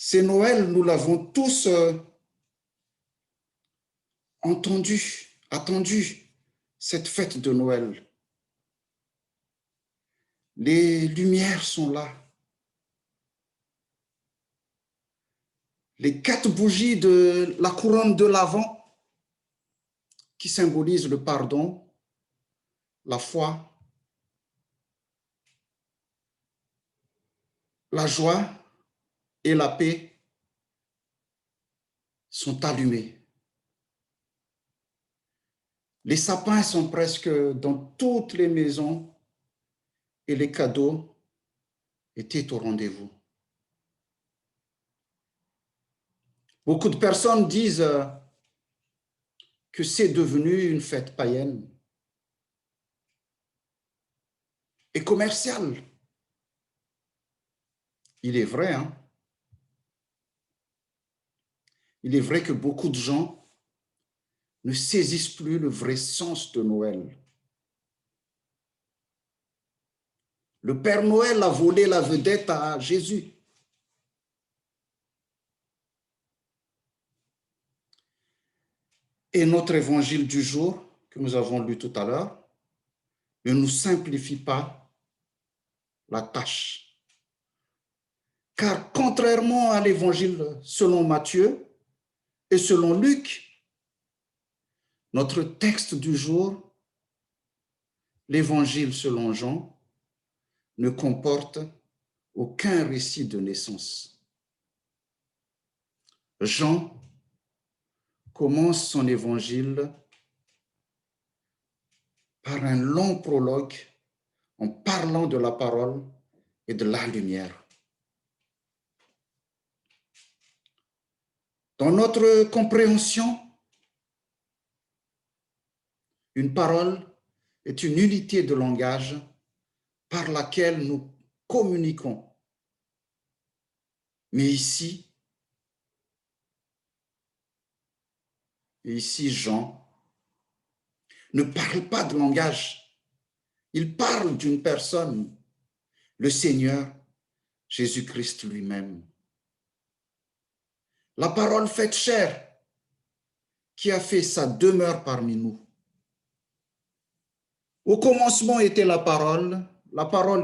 C'est Noël, nous l'avons tous attendu, cette fête de Noël. Les lumières sont là. Les 4 bougies de la couronne de l'Avent qui symbolisent le pardon, la foi, la joie et la paix sont allumées. Les sapins sont presque dans toutes les maisons et les cadeaux étaient au rendez-vous. Beaucoup de personnes disent que c'est devenu une fête païenne et commerciale. Il est vrai, hein? Il est vrai que beaucoup de gens ne saisissent plus le vrai sens de Noël. Le Père Noël a volé la vedette à Jésus. Et notre évangile du jour, que nous avons lu tout à l'heure, ne nous simplifie pas la tâche. Car contrairement à l'évangile selon Matthieu et selon Luc, notre texte du jour, l'évangile selon Jean, ne comporte aucun récit de naissance. Jean commence son évangile par un long prologue en parlant de la parole et de la lumière. Dans notre compréhension, une parole est une unité de langage par laquelle nous communiquons. Mais ici, Jean ne parle pas de langage. Il parle d'une personne, le Seigneur Jésus-Christ lui-même. La parole faite chair qui a fait sa demeure parmi nous. Au commencement était la parole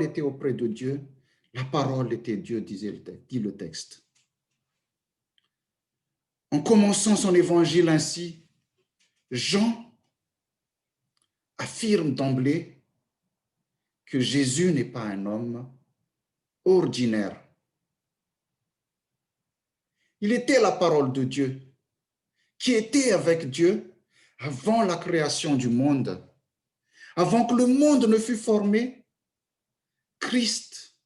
était auprès de Dieu, la parole était Dieu, dit le texte. En commençant son évangile ainsi, Jean affirme d'emblée que Jésus n'est pas un homme ordinaire. Il était la parole de Dieu, qui était avec Dieu avant la création du monde. Avant que le monde ne fût formé, Christ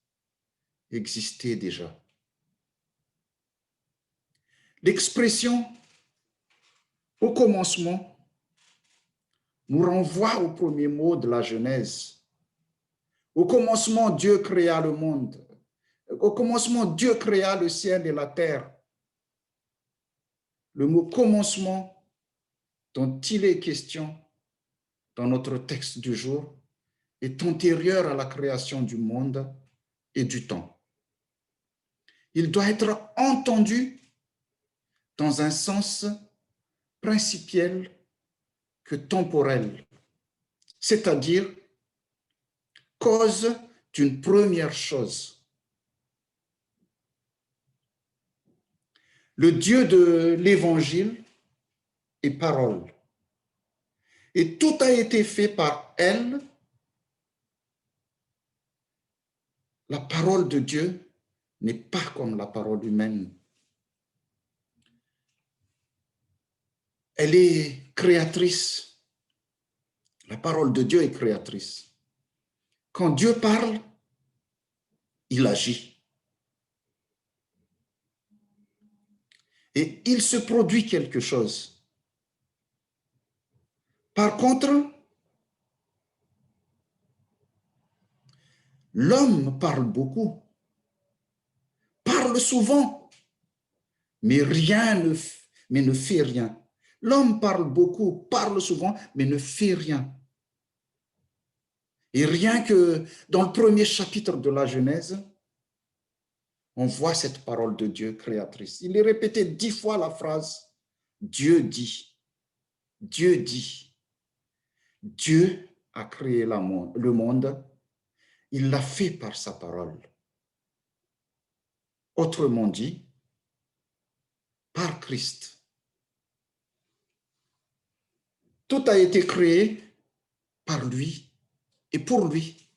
existait déjà. L'expression « au commencement » nous renvoie au premier mot de la Genèse. Au commencement, Dieu créa le monde. Au commencement, Dieu créa le ciel et la terre. Le mot « commencement » dont il est question dans notre texte du jour est antérieur à la création du monde et du temps. Il doit être entendu dans un sens principiel que temporel, c'est-à-dire cause d'une première chose. Le Dieu de l'Évangile est parole. Et tout a été fait par elle. La parole de Dieu n'est pas comme la parole humaine. Elle est créatrice. La parole de Dieu est créatrice. Quand Dieu parle, il agit. Et il se produit quelque chose. Par contre, l'homme parle beaucoup, parle souvent, mais ne fait rien. L'homme parle beaucoup, parle souvent, mais ne fait rien. Et rien que dans le premier chapitre de la Genèse, on voit cette parole de Dieu créatrice. Il est répété 10 fois la phrase « Dieu dit ». Dieu dit. Dieu a créé le monde. Il l'a fait par sa parole. Autrement dit, par Christ. Tout a été créé par lui et pour lui.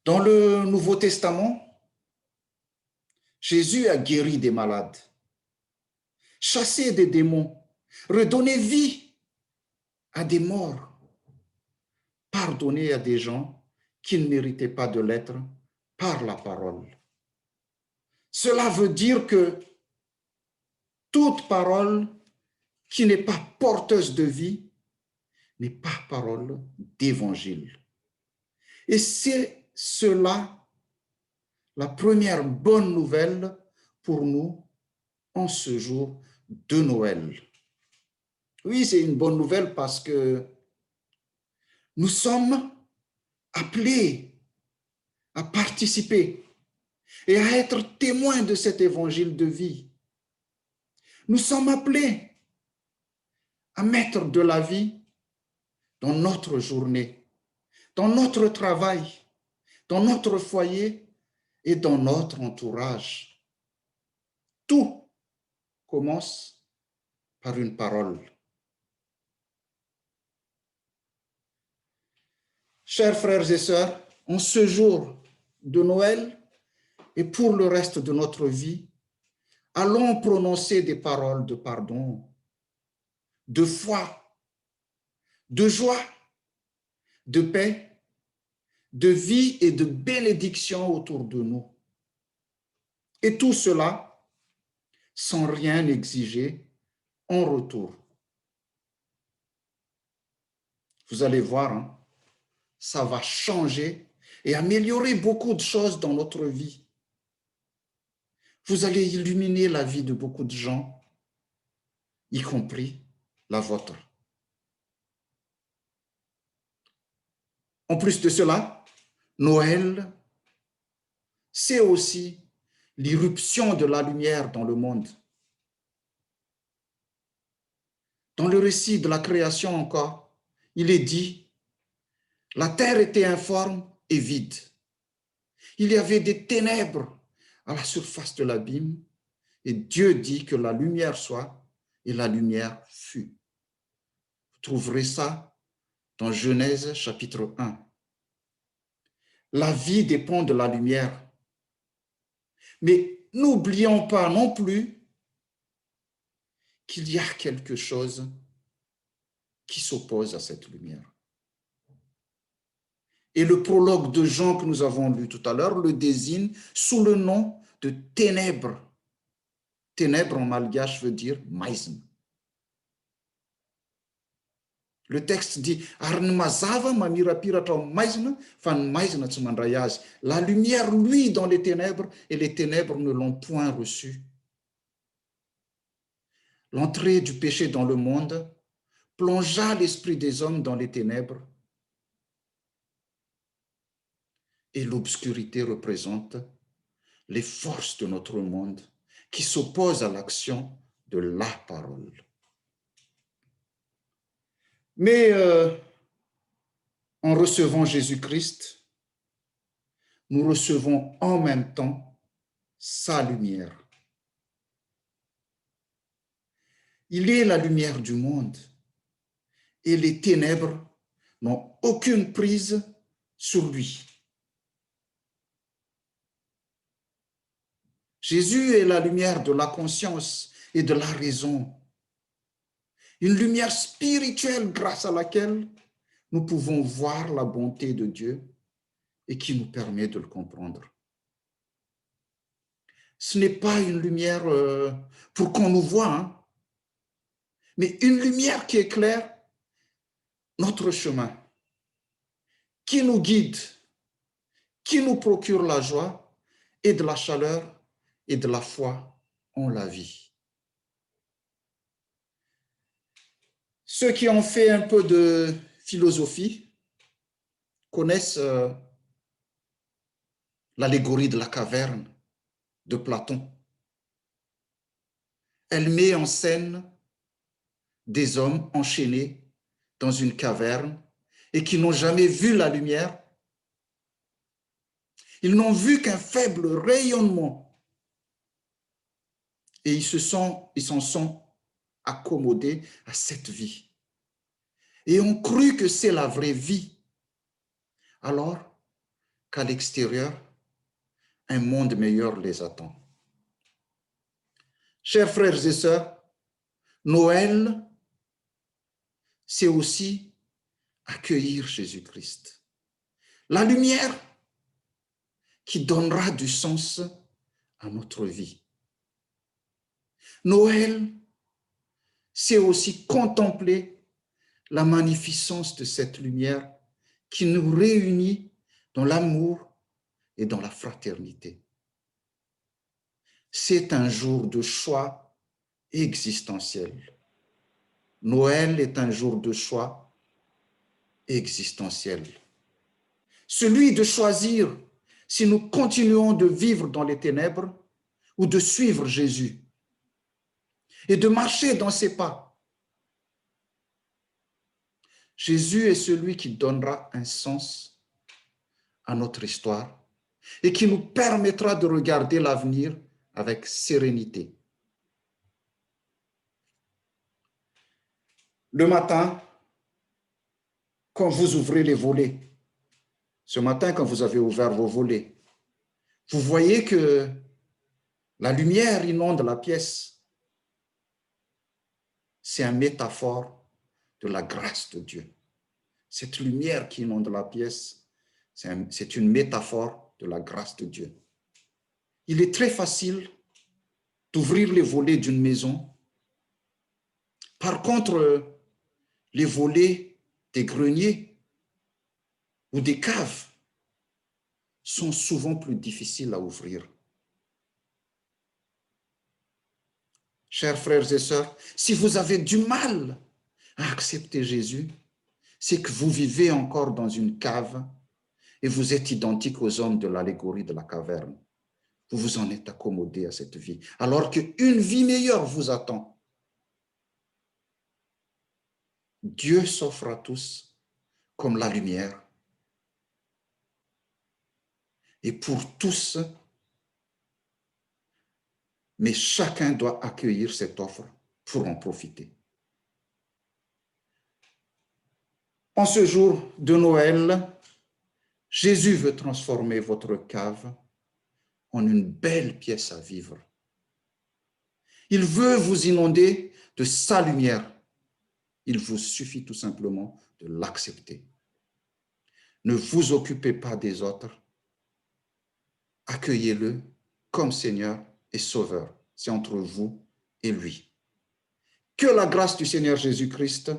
Dans le Nouveau Testament, Jésus a guéri des malades, chassé des démons, redonné vie à des morts, pardonné à des gens qui ne méritaient pas de l'être par la parole. Cela veut dire que toute parole qui n'est pas porteuse de vie n'est pas parole d'évangile. Et c'est cela la première bonne nouvelle pour nous en ce jour de Noël. Oui, c'est une bonne nouvelle parce que nous sommes appelés à participer et à être témoins de cet évangile de vie. Nous sommes appelés à mettre de la vie dans notre journée, dans notre travail, dans notre foyer et dans notre entourage. Tout commence par une parole. Chers frères et sœurs, en ce jour de Noël et pour le reste de notre vie, allons prononcer des paroles de pardon, de foi, de joie, de paix, de vie et de bénédiction autour de nous. Et tout cela sans rien exiger en retour. Vous allez voir, hein, ça va changer et améliorer beaucoup de choses dans notre vie. Vous allez illuminer la vie de beaucoup de gens, y compris la vôtre. En plus de cela, Noël, c'est aussi l'irruption de la lumière dans le monde. Dans le récit de la création encore, il est dit, la terre était informe et vide. Il y avait des ténèbres à la surface de l'abîme et Dieu dit que la lumière soit et la lumière fut. Vous trouverez ça dans Genèse chapitre 1. La vie dépend de la lumière. Mais n'oublions pas non plus qu'il y a quelque chose qui s'oppose à cette lumière. Et le prologue de Jean que nous avons lu tout à l'heure le désigne sous le nom de ténèbres. Ténèbres en malgache veut dire maïsme. Le texte dit la lumière, lui, dans les ténèbres, et les ténèbres ne l'ont point reçu. L'entrée du péché dans le monde plongea l'esprit des hommes dans les ténèbres et l'obscurité représente les forces de notre monde qui s'opposent à l'action de la parole. Mais en recevant Jésus-Christ, nous recevons en même temps sa lumière. Il est la lumière du monde et les ténèbres n'ont aucune prise sur lui. Jésus est la lumière de la conscience et de la raison. Une lumière spirituelle grâce à laquelle nous pouvons voir la bonté de Dieu et qui nous permet de le comprendre. Ce n'est pas une lumière pour qu'on nous voie, hein, mais une lumière qui éclaire notre chemin, qui nous guide, qui nous procure la joie et de la chaleur et de la foi en la vie. Ceux qui ont fait un peu de philosophie connaissent l'allégorie de la caverne de Platon. Elle met en scène des hommes enchaînés dans une caverne et qui n'ont jamais vu la lumière. Ils n'ont vu qu'un faible rayonnement et ils s'en sont accommodés à cette vie et ont cru que c'est la vraie vie, alors qu'à l'extérieur, un monde meilleur les attend. Chers frères et sœurs, Noël, c'est aussi accueillir Jésus-Christ. La lumière qui donnera du sens à notre vie. Noël, c'est aussi contempler la magnificence de cette lumière qui nous réunit dans l'amour et dans la fraternité. C'est un jour de choix existentiel. Noël est un jour de choix existentiel. Celui de choisir si nous continuons de vivre dans les ténèbres ou de suivre Jésus et de marcher dans ses pas. Jésus est celui qui donnera un sens à notre histoire et qui nous permettra de regarder l'avenir avec sérénité. Le matin, quand vous ouvrez les volets, ce matin, quand vous avez ouvert vos volets, vous voyez que la lumière inonde la pièce. C'est une métaphore de la grâce de Dieu. Cette lumière qui inonde la pièce, c'est une métaphore de la grâce de Dieu. Il est très facile d'ouvrir les volets d'une maison. Par contre, les volets des greniers ou des caves sont souvent plus difficiles à ouvrir. Chers frères et sœurs, si vous avez du mal à accepter Jésus, c'est que vous vivez encore dans une cave et vous êtes identique aux hommes de l'allégorie de la caverne. Vous vous en êtes accommodé à cette vie, alors qu'une vie meilleure vous attend. Dieu s'offre à tous comme la lumière. Et pour tous, mais chacun doit accueillir cette offre pour en profiter. En ce jour de Noël, Jésus veut transformer votre cave en une belle pièce à vivre. Il veut vous inonder de sa lumière. Il vous suffit tout simplement de l'accepter. Ne vous occupez pas des autres. Accueillez-le comme Seigneur et Sauveur. C'est entre vous et lui. Que la grâce du Seigneur Jésus-Christ,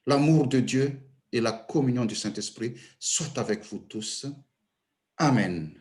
l'amour de Dieu et la communion du Saint-Esprit soient avec vous tous. Amen.